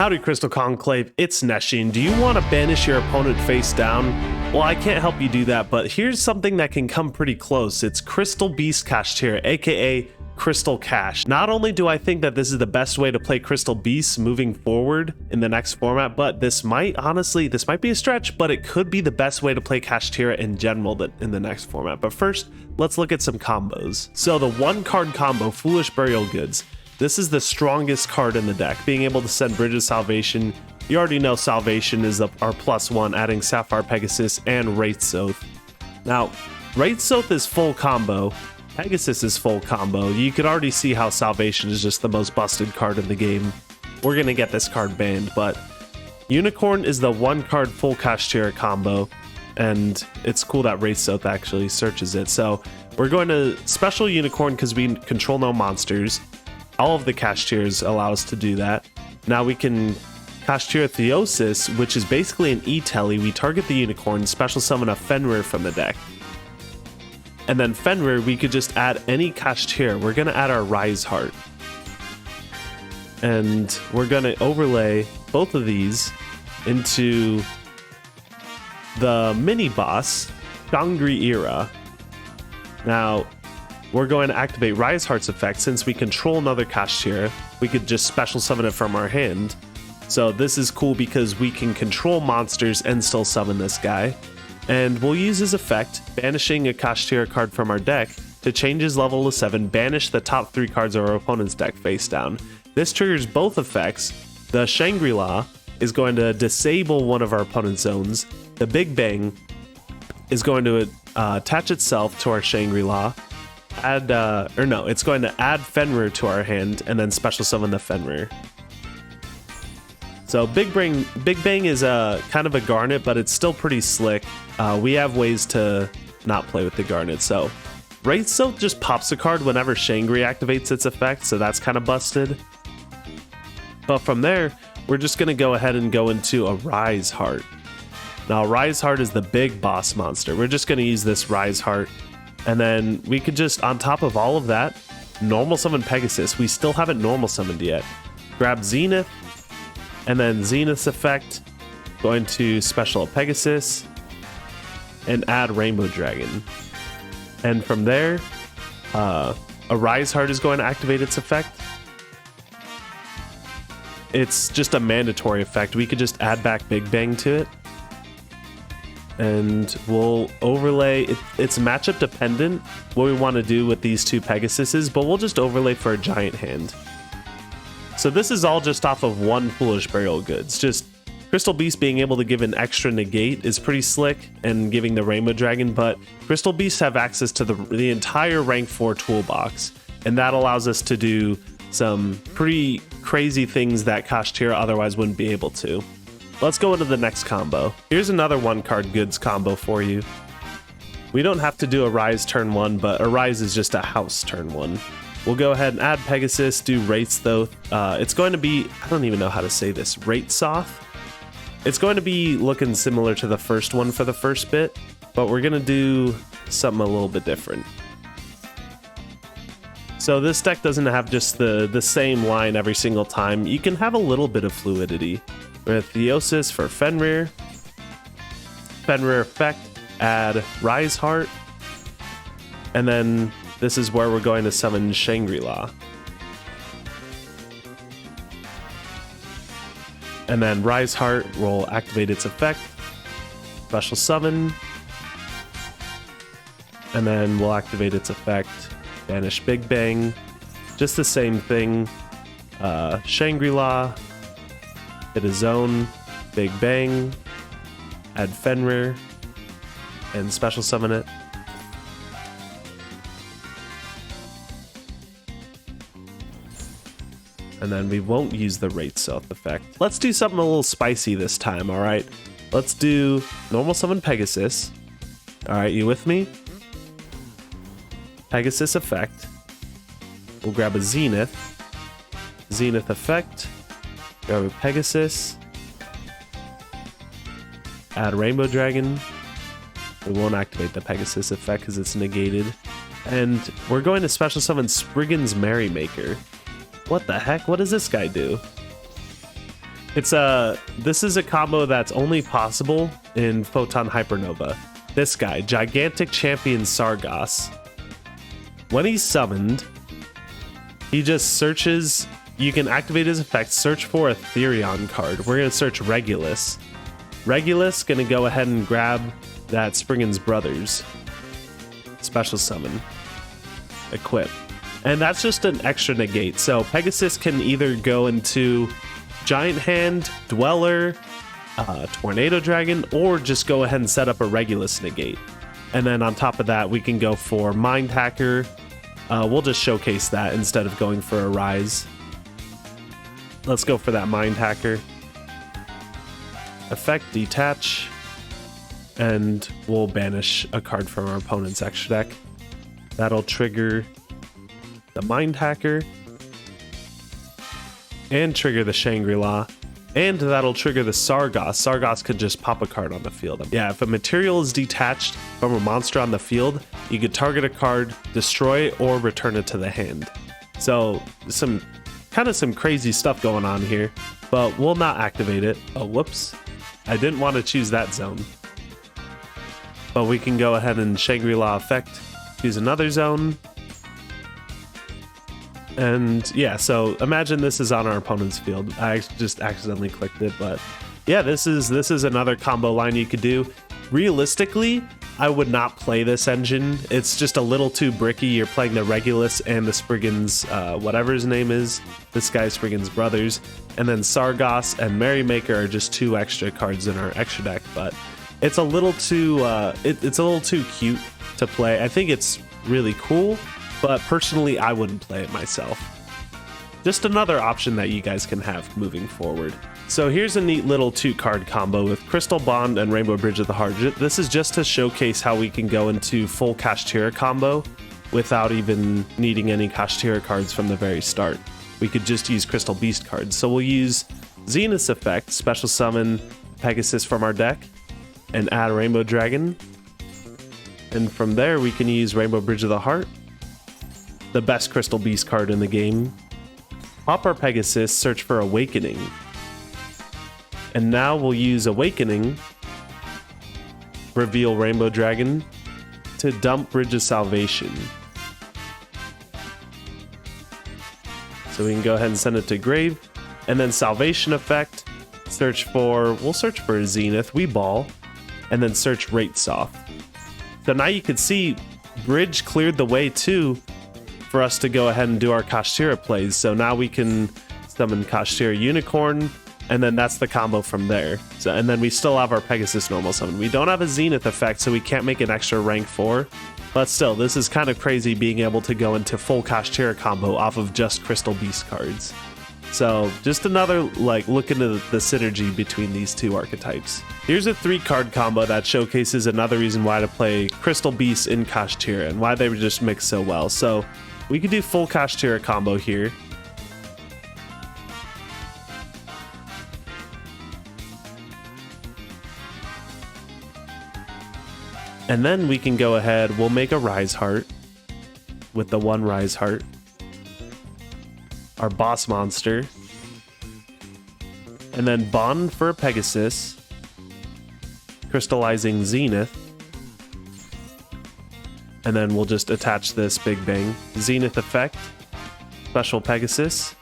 Howdy Crystal Conclave, it's NESHY, and do you want to banish your opponent face down? Well, I can't help you do that, but here's something that can come pretty close. It's Crystal Beast Kashtira, aka Crystal Cash. Not only do I think that this is the best way to play Crystal Beasts moving forward in the next format, but this might be a stretch, but it could be the best way to play Kashtira in general in the next format. But first, let's look at some combos. So the one card combo, Foolish Burial Goods. This is the strongest card in the deck, being able to send Bridge of Salvation. You already know Salvation is our +1, adding Sapphire Pegasus and Wraith Soth. Now, Wraith Soth is full combo, Pegasus is full combo. You could already see how Salvation is just the most busted card in the game. We're gonna get this card banned, but Unicorn is the one card full Kashtira combo, and it's cool that Wraith Soth actually searches it. So we're going to special Unicorn because we control no monsters. All of the Kashtiras allow us to do that. Now we can Kashtira Theosis, which is basically an E-Telly. We target the Unicorn, special summon a Fenrir from the deck. And then Fenrir, we could just add any Kashtira. We're going to add our Rise Heart. And we're going to overlay both of these into the mini-boss, Kashtira. Now, we're going to activate Rise Heart's effect. Since we control another Kashtira, we could just special summon it from our hand. So this is cool because we can control monsters and still summon this guy. And we'll use his effect, banishing a Kashtira card from our deck, to change his level to 7, banish the top 3 cards of our opponent's deck face down. This triggers both effects. The Shangri-La is going to disable one of our opponent's zones. The Big Bang is going to attach itself to our Shangri-La. It's going to add Fenrir to our hand and then special summon the Fenrir. So Big Bang is kind of a Garnet, but it's still pretty slick. We have ways to not play with the Garnet. So Wraith Soth just pops a card whenever Shangri activates its effect, so that's kind of busted. But from there, we're just going to go ahead and go into a Rise Heart. Now Rise Heart is the big boss monster. We're just going to use this Rise Heart. And then we could just, on top of all of that, normal summon Pegasus. We still haven't normal summoned yet. Grab Zenith, and then Zenith's effect, going to special Pegasus, and add Rainbow Dragon. And from there, a Rise Heart is going to activate its effect. It's just a mandatory effect. We could just add back Big Bang to it. And we'll overlay, it's matchup dependent what we want to do with these two Pegasuses, but we'll just overlay for a giant hand. So this is all just off of one Foolish Burial Goods. Just Crystal Beast being able to give an extra negate is pretty slick, and giving the Rainbow Dragon, but Crystal Beasts have access to the entire rank 4 toolbox, and that allows us to do some pretty crazy things that Kashtira otherwise wouldn't be able to. Let's go into the next combo. Here's another one card goods combo for you. We don't have to do a Rise turn 1, but a Rise is just a house turn 1. We'll go ahead and add Pegasus, do Wraith Soth. It's going to be, I don't even know how to say this, Wraith Soth? It's going to be looking similar to the first one for the first bit, but we're going to do something a little bit different. So this deck doesn't have just the same line every single time. You can have a little bit of fluidity. With Theosis for Fenrir. Fenrir effect, add Rise Heart. And then this is where we're going to summon Shangri-La. And then Rise Heart will activate its effect. Special summon. And then we'll activate its effect. Banish Big Bang. Just the same thing. Shangri-La. Hit a zone, Big Bang, add Fenrir, and special summon it. And then we won't use the Wraith Soth effect. Let's do something a little spicy this time, alright? Let's do normal summon Pegasus. Alright, you with me? Pegasus effect. We'll grab a Zenith. Zenith effect. Grab a Pegasus, add Rainbow Dragon. We won't activate the Pegasus effect because it's negated. And we're going to special summon Spriggan's Merrymaker. What the heck? What does this guy do? This is a combo that's only possible in Photon Hypernova. This guy, Gigantic Champion Sargas. When he's summoned, he just searches. You can activate his effect, search for a Therion card. We're going to search Regulus. Regulus going to go ahead and grab that Spriggan's Brothers. Special summon. Equip. And that's just an extra negate. So Pegasus can either go into Giant Hand, Dweller, Tornado Dragon, or just go ahead and set up a Regulus negate. And then on top of that, we can go for Mind Hacker. We'll just showcase that instead of going for a Rise. Let's go for that Mind Hacker. Effect, detach. And we'll banish a card from our opponent's extra deck. That'll trigger the Mind Hacker. And trigger the Shangri-La. And that'll trigger the Sargas. Sargas could just pop a card on the field. Yeah, if a material is detached from a monster on the field, you could target a card, destroy it, or return it to the hand. So some crazy stuff going on here, but we'll not activate it. Oh, whoops. I didn't want to choose that zone. But we can go ahead and Shangri-La effect, choose another zone. And yeah, so imagine this is on our opponent's field. I just accidentally clicked it, but yeah, this is another combo line you could do. Realistically, I would not play this engine. It's just a little too bricky. You're playing the Regulus and the Spriggan's, whatever his name is. This guy's Spriggan's Brothers. And then Sargas and Merrymaker are just 2 extra cards in our extra deck, but it's a little too, it's a little too cute to play. I think it's really cool, but personally, I wouldn't play it myself. Just another option that you guys can have moving forward. So here's a neat little 2-card combo with Crystal Bond and Rainbow Bridge of the Heart. This is just to showcase how we can go into full Kashtira combo without even needing any Kashtira cards from the very start. We could just use Crystal Beast cards. So we'll use Zenith's effect, special summon Pegasus from our deck, and add a Rainbow Dragon. And from there, we can use Rainbow Bridge of the Heart, the best Crystal Beast card in the game. Pop our Pegasus, search for Awakening. And now we'll use Awakening, reveal Rainbow Dragon, to dump Bridge of Salvation. So we can go ahead and send it to grave. And then Salvation effect, we'll search for Zenith, we ball, and then search Rates Off. So now you can see Bridge cleared the way too for us to go ahead and do our Kashtira plays. So now we can summon Kashtira Unicorn, and then that's the combo from there. So, and then we still have our Pegasus normal summon. We don't have a Zenith effect, so we can't make an extra rank 4. But still, this is kind of crazy being able to go into full Kashtira combo off of just Crystal Beast cards. So just another look into the synergy between these 2 archetypes. Here's a 3-card combo that showcases another reason why to play Crystal Beast in Kashtira and why they would just mix so well. So we could do full Kashtira combo here. And then we can go ahead, we'll make a Rise Heart with the 1 Rise Heart. Our boss monster. And then Bond for a Pegasus. Crystallizing Zenith. And then we'll just attach this Big Bang. Zenith effect. Special Pegasus.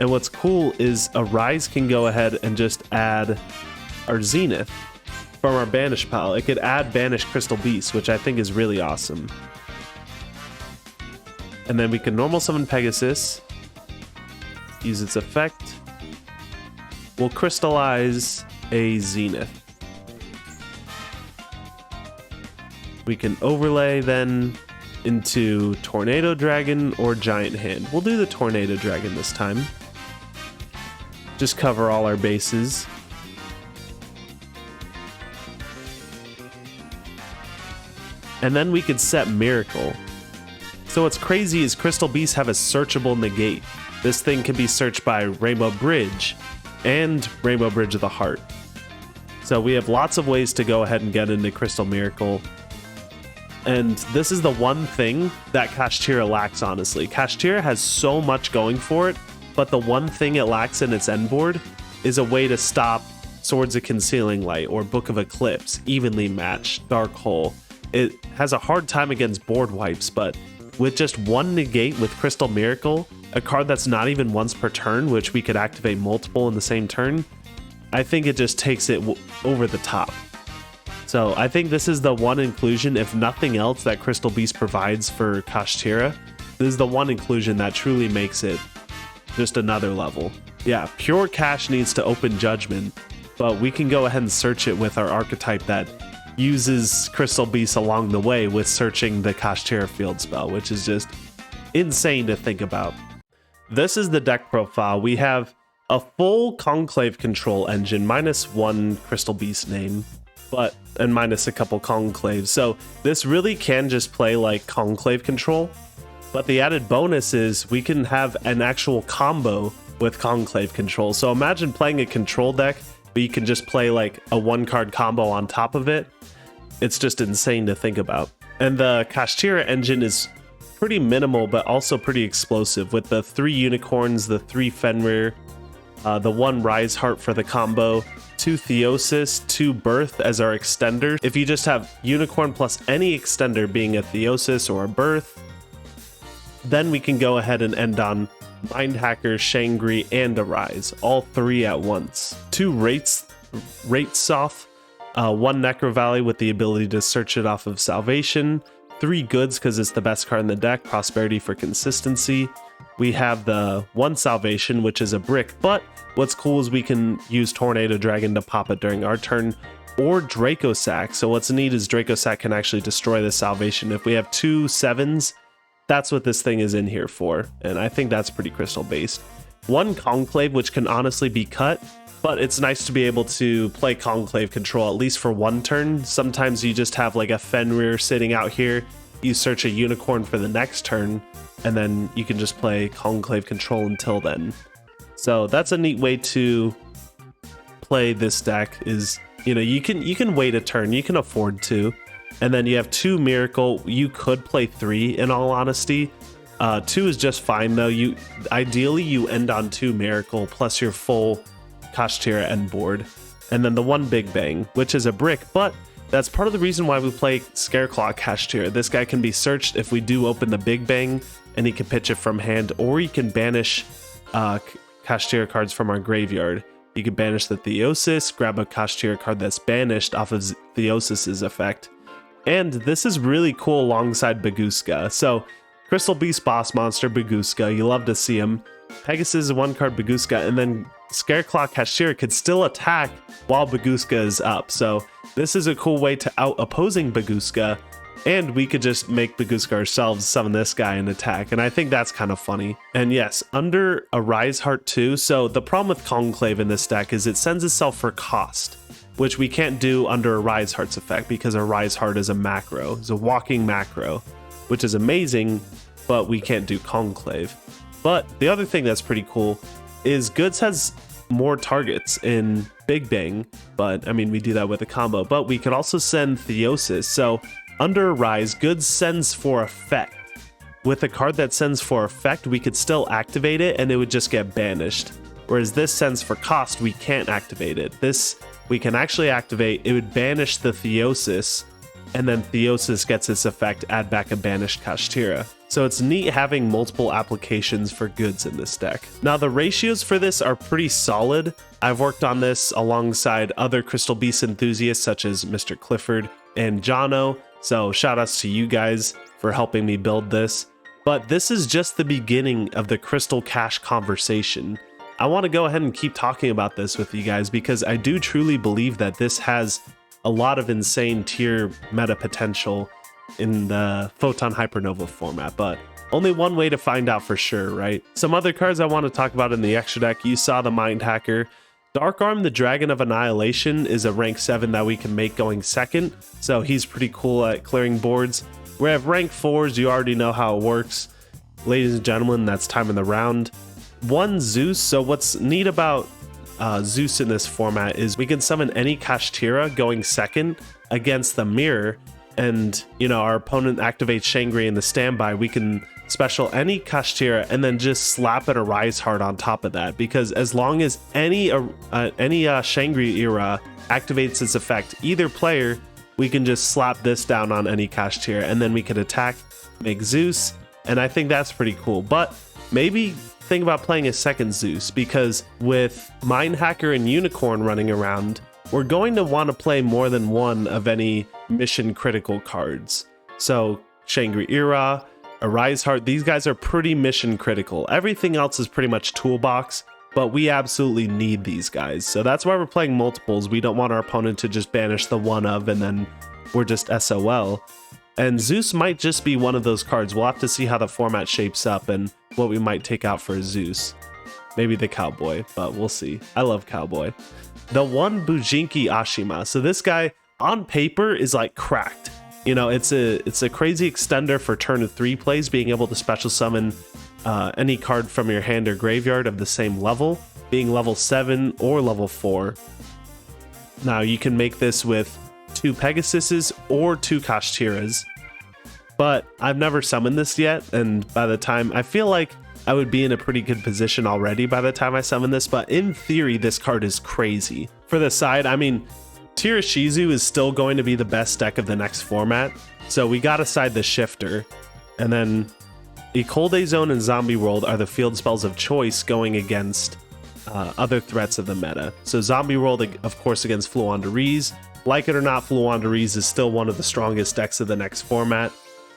And what's cool is a Rise can go ahead and just add our Zenith from our Banish pile. It could add Banish Crystal Beast, which I think is really awesome. And then we can normal summon Pegasus. Use its effect. We'll crystallize a Zenith. We can overlay then into Tornado Dragon or Giant Hand. We'll do the Tornado Dragon this time. Just cover all our bases. And then we could set Miracle. So what's crazy is Crystal Beasts have a searchable negate. This thing can be searched by Rainbow Bridge and Rainbow Bridge of the Heart. So we have lots of ways to go ahead and get into Crystal Miracle. And this is the one thing that Kashtira lacks, honestly. Kashtira has so much going for it, but the one thing it lacks in its end board is a way to stop Swords of Concealing Light or Book of Eclipse, Evenly Matched, Dark Hole. It has a hard time against board wipes, but with just one negate with Crystal Miracle, a card that's not even once per turn, which we could activate multiple in the same turn, I think it just takes it over the top. So I think this is the one inclusion, if nothing else, that Crystal Beast provides for Kashtira. This is the one inclusion that truly makes it just another level. Yeah, pure Cash needs to open Judgment, but we can go ahead and search it with our archetype that uses Crystal Beast along the way with searching the Kashtira field spell, which is just insane to think about. This is the deck profile. We have a full Conclave control engine, -1 Crystal Beast name, and minus a couple Conclaves. So this really can just play like Conclave control, but the added bonus is we can have an actual combo with Conclave control. So imagine playing a control deck, but you can just play like a 1-card combo on top of it. It's just insane to think about. And the Kashtira engine is pretty minimal, but also pretty explosive with the 3 unicorns, the 3 Fenrir, the 1 Rise Heart for the combo, 2 Theosis, 2 Birth as our extender. If you just have unicorn plus any extender being a Theosis or a Birth, then we can go ahead and end on Mind Hacker, Shangri, and a Rise, all 3 at once. 2 Ratesoth, 1 Necro Valley with the ability to search it off of Salvation, 3 Goods because it's the best card in the deck, Prosperity for consistency. We have the 1 Salvation, which is a brick, but what's cool is we can use Tornado Dragon to pop it during our turn, or Draco Sack. So what's neat is Draco Sack can actually destroy the Salvation. If we have 2 7s, that's what this thing is in here for, and I think that's pretty crystal based. 1 Conclave, which can honestly be cut, but it's nice to be able to play Conclave control at least for 1 turn. Sometimes you just have like a Fenrir sitting out here, you search a unicorn for the next turn, and then you can just play Conclave control until then. So that's a neat way to play this deck is, you know, you can wait a turn, you can afford to, and then you have 2 Miracle. You could play 3 in all honesty. 2 is just fine though. Ideally you end on 2 Miracle plus your full Kashtira end board, and then the 1 Big Bang, which is a brick, but that's part of the reason why we play Scareclaw Kashtira. This guy can be searched if we do open the Big Bang, and he can pitch it from hand, or you can banish Kashtira cards from our graveyard. You can banish the Theosis, grab a Kashtira card that's banished off of Theosis's effect. And this is really cool alongside Baguska. So Crystal Beast boss monster Baguska, you love to see him. Pegasus is a 1-card Baguska, and then Scareclaw Kashtira could still attack while Baguska is up. So this is a cool way to out opposing Baguska, and we could just make Baguska ourselves, summon this guy and attack, and I think that's kind of funny. And yes, under a Rise Heart too. So the problem with Conclave in this deck is it sends itself for cost, which we can't do under a Rise Heart's effect because a Rise Heart is a macro, it's a walking macro, which is amazing, but we can't do Conclave. But the other thing that's pretty cool is Goods has more targets in Big Bang, but I mean, we do that with a combo, but we could also send Theosis. So under Rise, Goods sends for effect. With a card that sends for effect, we could still activate it and it would just get banished. Whereas this sends for cost, we can't activate it. This we can actually activate, it would banish the Theosis, and then Theosis gets its effect, add back a banished Kashtira. So it's neat having multiple applications for Goods in this deck. Now the ratios for this are pretty solid. I've worked on this alongside other Crystal Beast enthusiasts such as Mr. Clifford and Jono, so shout outs to you guys for helping me build this. But this is just the beginning of the Crystal Cash conversation. I want to go ahead and keep talking about this with you guys because I do truly believe that this has a lot of insane tier meta potential in the Photon Hypernova format, but only one way to find out for sure, right? Some other cards I want to talk about in the extra deck, you saw the Mind Hacker. Dark Arm, the Dragon of Annihilation, is a rank 7 that we can make going second, so he's pretty cool at clearing boards. We have rank 4s, you already know how it works. Ladies and gentlemen, that's time in the round. 1 Zeus, so what's neat about Zeus in this format is we can summon any Kashtira going second against the mirror, and, you know, our opponent activates Shangri in the standby, we can special any Kashtira and then just slap an Arise Heart on top of that, because as long as any Shangri era activates its effect, either player, we can just slap this down on any Kashtira, and then we can attack, make Zeus, and I think that's pretty cool. But maybe think about playing a second Zeus, because with Mind Hacker and Unicorn running around, we're going to want to play more than one of any mission critical cards. So Shangri-Ira, Arise Heart, these guys are pretty mission critical. Everything else is pretty much toolbox, but we absolutely need these guys. So that's why we're playing multiples. We don't want our opponent to just banish the one of and then we're just SOL. And Zeus might just be one of those cards. We'll have to see how the format shapes up and what we might take out for Zeus. Maybe the Cowboy, but we'll see. I love Cowboy. The one Bujinki Ashima. So this guy on paper is like cracked. You know, it's a crazy extender for turn 3 plays, being able to special summon any card from your hand or graveyard of the same level, being level 7 or level 4. Now you can make this with 2 Pegasuses or 2 Kashtiras, but I've never summoned this yet, and by the time, I feel like I would be in a pretty good position already by the time I summon this, but in theory this card is crazy. For the side, I mean, Tirashizu is still going to be the best deck of the next format, so we gotta side the Shifter. And then Isolde Zone and Zombie World are the field spells of choice going against other threats of the meta. So Zombie World, of course, against Fluandreeze. Like it or not, Fluandreeze is still one of the strongest decks of the next format.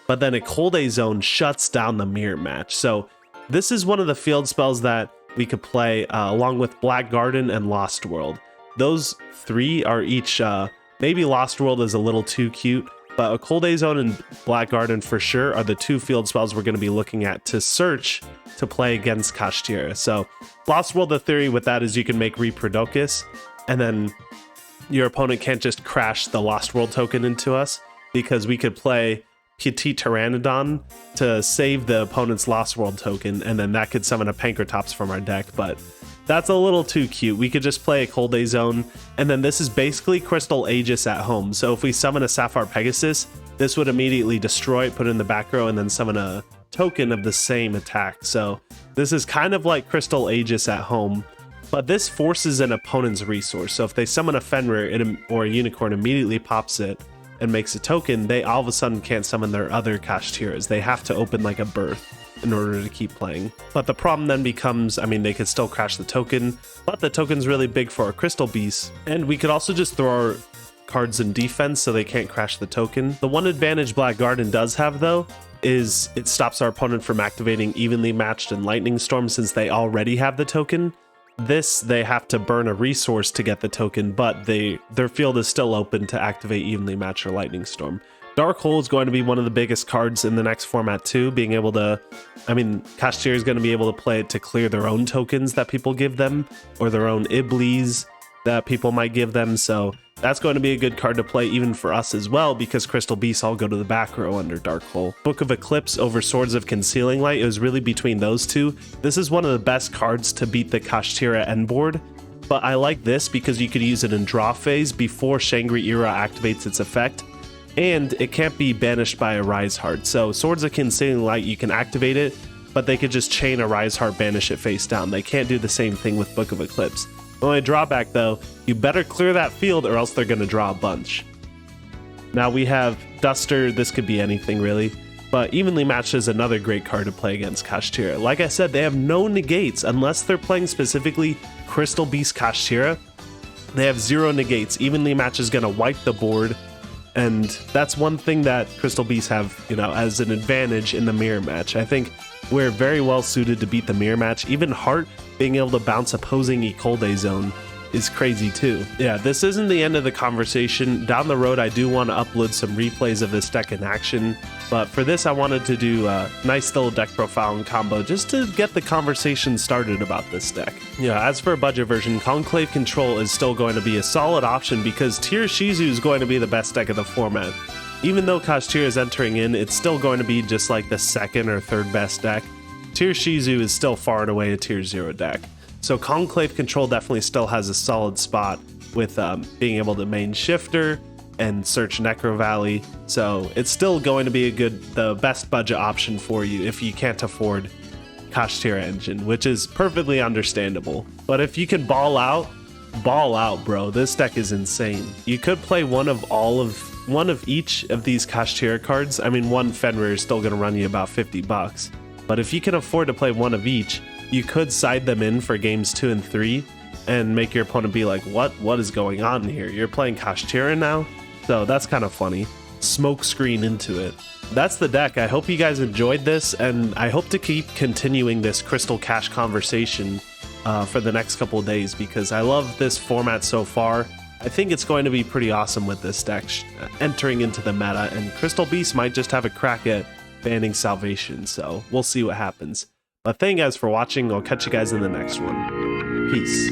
But then Isolde Zone shuts down the mirror match. So this is one of the field spells that we could play along with Black Garden and Lost World. Those 3 are each, maybe Lost World is a little too cute, but Isolde Zone and Black Garden for sure are the 2 field spells we're going to be looking at to search to play against Kashtira. So Lost World, the theory with that is you can make Reprodocus, and then your opponent can't just crash the Lost World token into us, because we could play Petit Pteranodon to save the opponent's Lost World token, and then that could summon a Pankratops from our deck, but that's a little too cute. We could just play a Isolde Zone, and then this is basically Crystal Aegis at home. So if we summon a Sapphire Pegasus, this would immediately destroy it, put it in the back row, and then summon a token of the same attack. So this is kind of like Crystal Aegis at home, but this forces an opponent's resource. So if they summon a Fenrir or a Unicorn, immediately pops it and makes a token, they all of a sudden can't summon their other Kashtiras. They have to open like a Birth in order to keep playing. But the problem then becomes, I mean, they could still crash the token, but the token's really big for our Crystal Beast, and we could also just throw our cards in defense so they can't crash the token. The one advantage Black Garden does have, though, is it stops our opponent from activating Evenly Matched and Lightning Storm, since they already have the token. This, they have to burn a resource to get the token, but their field is still open to activate Evenly Matched or Lightning Storm. Dark Hole is going to be one of the biggest cards in the next format too, being able to, I mean, Kashtira is going to be able to play it to clear their own tokens that people give them, or their own Iblis that people might give them, so that's going to be a good card to play even for us as well, because Crystal Beasts all go to the back row under Dark Hole. Book of Eclipse over Swords of Concealing Light, it was really between those two. This is one of the best cards to beat the Kashtira end board, but I like this because you could use it in draw phase before Shangri-Ira activates its effect, and it can't be banished by a Rise Heart. So Swords of Concealing Light, you can activate it, but they could just chain a Rise Heart, banish it face down. They can't do the same thing with Book of Eclipse. The only drawback though, you better clear that field or else they're going to draw a bunch. Now we have Duster, this could be anything really, but Evenly Matched is another great card to play against Kashtira. Like I said, they have no negates unless they're playing specifically Crystal Beast Kashtira. They have 0 negates. Evenly Matched is going to wipe the board, and that's one thing that Crystal Beasts have, you know, as an advantage in the mirror match. I think we're very well suited to beat the mirror match. Even Heart being able to bounce opposing Isolde Zone is crazy too. Yeah, this isn't the end of the conversation. Down the road, I do want to upload some replays of this deck in action, but for this, I wanted to do a nice little deck profile and combo just to get the conversation started about this deck. Yeah, as for a budget version, Conclave Control is still going to be a solid option because Tirashizu is going to be the best deck of the format. Even though Kashtira is entering in, it's still going to be just like the second or third best deck. Tirashizu is still far and away a tier 0 deck. So Conclave Control definitely still has a solid spot with being able to main Shifter, and search Necro Valley. So it's still going to be the best budget option for you if you can't afford Kashtira engine, which is perfectly understandable. But if you can ball out, bro. This deck is insane. You could play one of each of these Kashtira cards. I mean, one Fenrir is still going to run you about $50, but if you can afford to play one of each, you could side them in for games 2 and 3 and make your opponent be like, what is going on here? You're playing Kashtira now? So that's kind of funny. Smoke screen into it. That's the deck. I hope you guys enjoyed this, and I hope to keep continuing this Crystal Cash conversation for the next couple of days, because I love this format so far. I think it's going to be pretty awesome with this deck entering into the meta, and Crystal Beast might just have a crack at banning Salvation, so we'll see what happens. But thank you guys for watching. I'll catch you guys in the next one. Peace.